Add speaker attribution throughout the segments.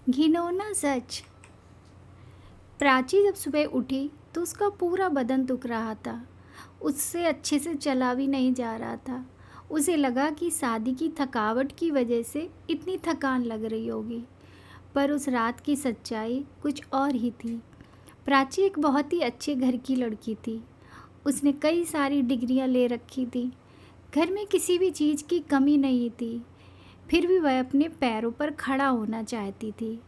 Speaker 1: घिनौना सच। प्राची जब सुबह उठी तो उसका पूरा बदन दुख रहा था। उससे अच्छे से चला भी नहीं जा रहा था। उसे लगा कि शादी की थकावट की वजह से इतनी थकान लग रही होगी, पर उस रात की सच्चाई कुछ और ही थी। प्राची एक बहुत ही अच्छे घर की लड़की थी। उसने कई सारी डिग्रियां ले रखी थी। घर में किसी भी चीज़ की कमी नहीं थी। फिर भी वह अपने पैरों पर खड़ा होना चाहती थी,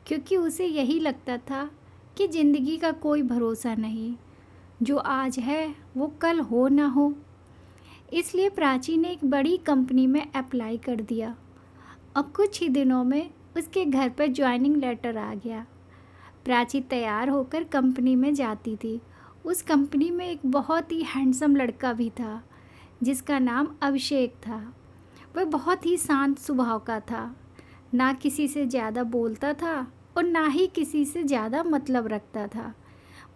Speaker 1: क्योंकि उसे यही लगता था कि ज़िंदगी का कोई भरोसा नहीं। जो आज है वो कल हो ना हो। इसलिए प्राची ने एक बड़ी कंपनी में अप्लाई कर दिया और कुछ ही दिनों में उसके घर पर ज्वाइनिंग लेटर आ गया। प्राची तैयार होकर कंपनी में जाती थी। उस कंपनी में एक बहुत ही हैंडसम लड़का भी था, जिसका नाम अभिषेक था। वह बहुत ही शांत स्वभाव का था, ना किसी से ज़्यादा बोलता था और ना ही किसी से ज़्यादा मतलब रखता था।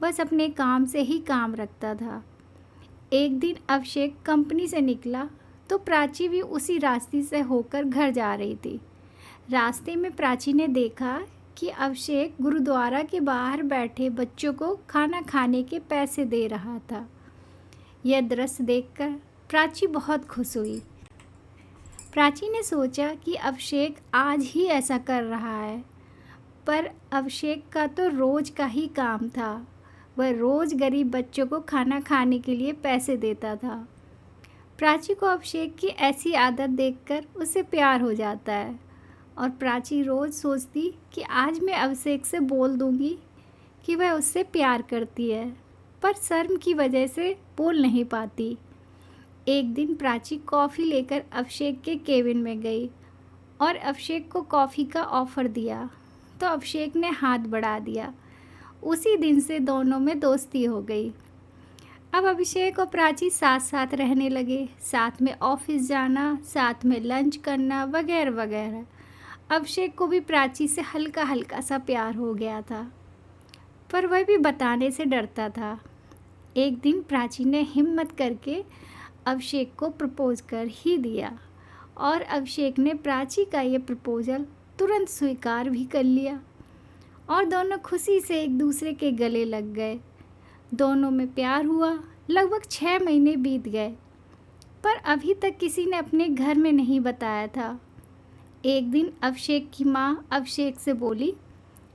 Speaker 1: बस अपने काम से ही काम रखता था। एक दिन अभिषेक कंपनी से निकला तो प्राची भी उसी रास्ते से होकर घर जा रही थी। रास्ते में प्राची ने देखा कि अभिषेक गुरुद्वारा के बाहर बैठे बच्चों को खाना खाने के पैसे दे रहा था। यह दृश्य देखकर प्राची बहुत खुश हुई। प्राची ने सोचा कि अभिषेक आज ही ऐसा कर रहा है, पर अभिषेक का तो रोज़ का ही काम था। वह रोज़ गरीब बच्चों को खाना खाने के लिए पैसे देता था। प्राची को अभिषेक की ऐसी आदत देखकर उससे प्यार हो जाता है और प्राची रोज़ सोचती कि आज मैं अभिषेक से बोल दूंगी कि वह उससे प्यार करती है, पर शर्म की वजह से बोल नहीं पाती। एक दिन प्राची कॉफ़ी लेकर अभिषेक के केबिन में गई और अभिषेक को कॉफ़ी का ऑफ़र दिया तो अभिषेक ने हाथ बढ़ा दिया। उसी दिन से दोनों में दोस्ती हो गई। अब अभिषेक और प्राची साथ साथ रहने लगे, साथ में ऑफिस जाना, साथ में लंच करना वगैरह वगैरह। अभिषेक को भी प्राची से हल्का हल्का सा प्यार हो गया था, पर वह भी बताने से डरता था। एक दिन प्राची ने हिम्मत करके अभिषेक को प्रपोज कर ही दिया और अभिषेक ने प्राची का ये प्रपोजल तुरंत स्वीकार भी कर लिया और दोनों खुशी से एक दूसरे के गले लग गए। दोनों में प्यार हुआ। लगभग 6 महीने बीत गए, पर अभी तक किसी ने अपने घर में नहीं बताया था। एक दिन अभिषेक की माँ अभिषेक से बोली,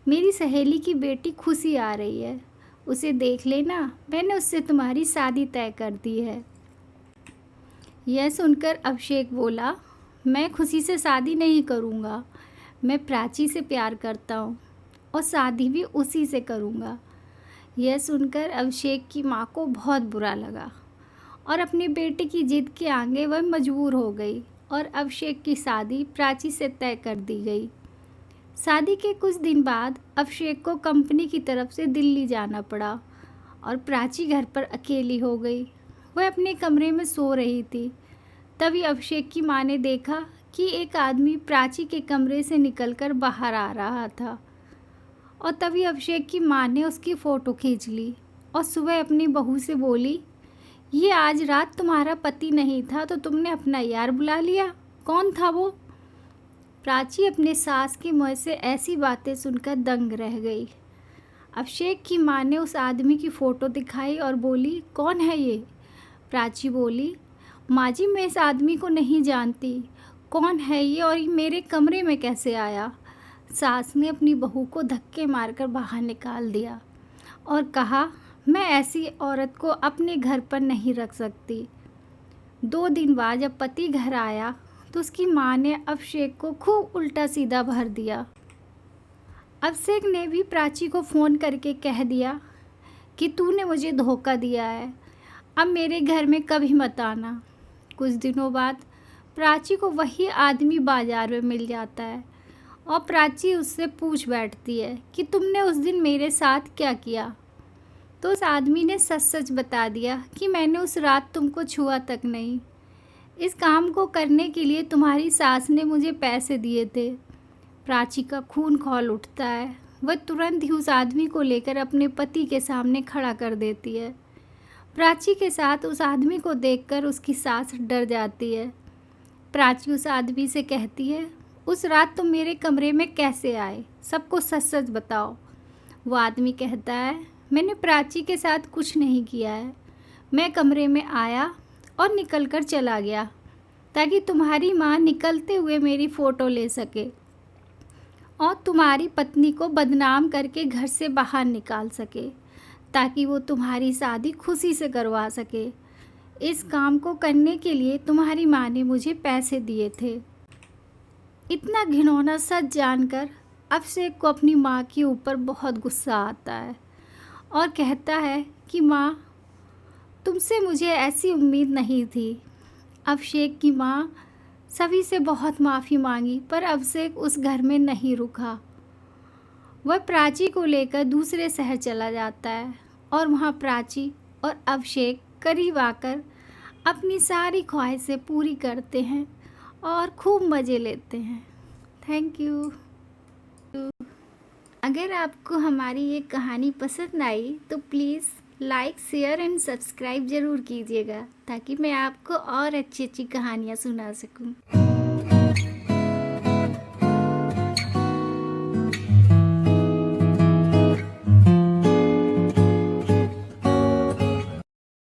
Speaker 1: मेरी सहेली की बेटी खुशी आ रही है, उसे देख लेना, मैंने उससे तुम्हारी शादी तय कर दी है। यह सुनकर अभिषेक बोला, मैं खुशी से शादी नहीं करूँगा। मैं प्राची से प्यार करता हूँ और शादी भी उसी से करूँगा। यह सुनकर अभिषेक की माँ को बहुत बुरा लगा और अपने बेटे की जिद के आगे वह मजबूर हो गई और अभिषेक की शादी प्राची से तय कर दी गई। शादी के कुछ दिन बाद अभिषेक को कंपनी की तरफ से दिल्ली जाना पड़ा और प्राची घर पर अकेली हो गई। वह अपने कमरे में सो रही थी। तभी अभिषेक की माँ ने देखा कि एक आदमी प्राची के कमरे से निकलकर बाहर आ रहा था और तभी अभिषेक की माँ ने उसकी फ़ोटो खींच ली और सुबह अपनी बहू से बोली, ये आज रात तुम्हारा पति नहीं था तो तुमने अपना यार बुला लिया, कौन था वो? प्राची अपने सास की मुँह से ऐसी बातें सुनकर दंग रह गई। अभिषेक की माँ ने उस आदमी की फ़ोटो दिखाई और बोली, कौन है ये? प्राची बोली, माँ जी मैं इस आदमी को नहीं जानती, कौन है ये और ये मेरे कमरे में कैसे आया? सास ने अपनी बहू को धक्के मारकर बाहर निकाल दिया और कहा, मैं ऐसी औरत को अपने घर पर नहीं रख सकती। 2 दिन बाद जब पति घर आया तो उसकी माँ ने अभिषेक को खूब उल्टा सीधा भर दिया। अभिषेक ने भी प्राची को फ़ोन करके कह दिया कि तूने मुझे धोखा दिया है, अब मेरे घर में कभी मत आना। कुछ दिनों बाद प्राची को वही आदमी बाज़ार में मिल जाता है और प्राची उससे पूछ बैठती है कि तुमने उस दिन मेरे साथ क्या किया? तो उस आदमी ने सच सच बता दिया कि मैंने उस रात तुमको छुआ तक नहीं। इस काम को करने के लिए तुम्हारी सास ने मुझे पैसे दिए थे। प्राची का खून खौल उठता है। वह तुरंत ही उस आदमी को लेकर अपने पति के सामने खड़ा कर देती है। प्राची के साथ उस आदमी को देखकर उसकी सास डर जाती है। प्राची उस आदमी से कहती है, उस रात तुम मेरे कमरे में कैसे आए? सबको सच सच बताओ। वो आदमी कहता है, मैंने प्राची के साथ कुछ नहीं किया है। मैं कमरे में आया और निकल कर चला गया ताकि तुम्हारी माँ निकलते हुए मेरी फ़ोटो ले सके और तुम्हारी पत्नी को बदनाम करके घर से बाहर निकाल सके ताकि वो तुम्हारी शादी खुशी से करवा सके। इस काम को करने के लिए तुम्हारी माँ ने मुझे पैसे दिए थे। इतना घिनौना सच जानकर अभिषेक को अपनी माँ के ऊपर बहुत गुस्सा आता है और कहता है कि माँ, तुमसे मुझे ऐसी उम्मीद नहीं थी। अभिषेक की माँ सभी से बहुत माफ़ी मांगी पर अभिषेक उस घर में नहीं रुका। वह प्राची को लेकर दूसरे शहर चला जाता है और वहाँ प्राची और अभिषेक करीब आकर अपनी सारी ख्वाहिशें पूरी करते हैं और खूब मज़े लेते हैं। Thank you. अगर आपको हमारी ये कहानी पसंद आई तो please like, share and subscribe ज़रूर कीजिएगा ताकि मैं आपको और अच्छी अच्छी कहानियाँ सुना सकूँ।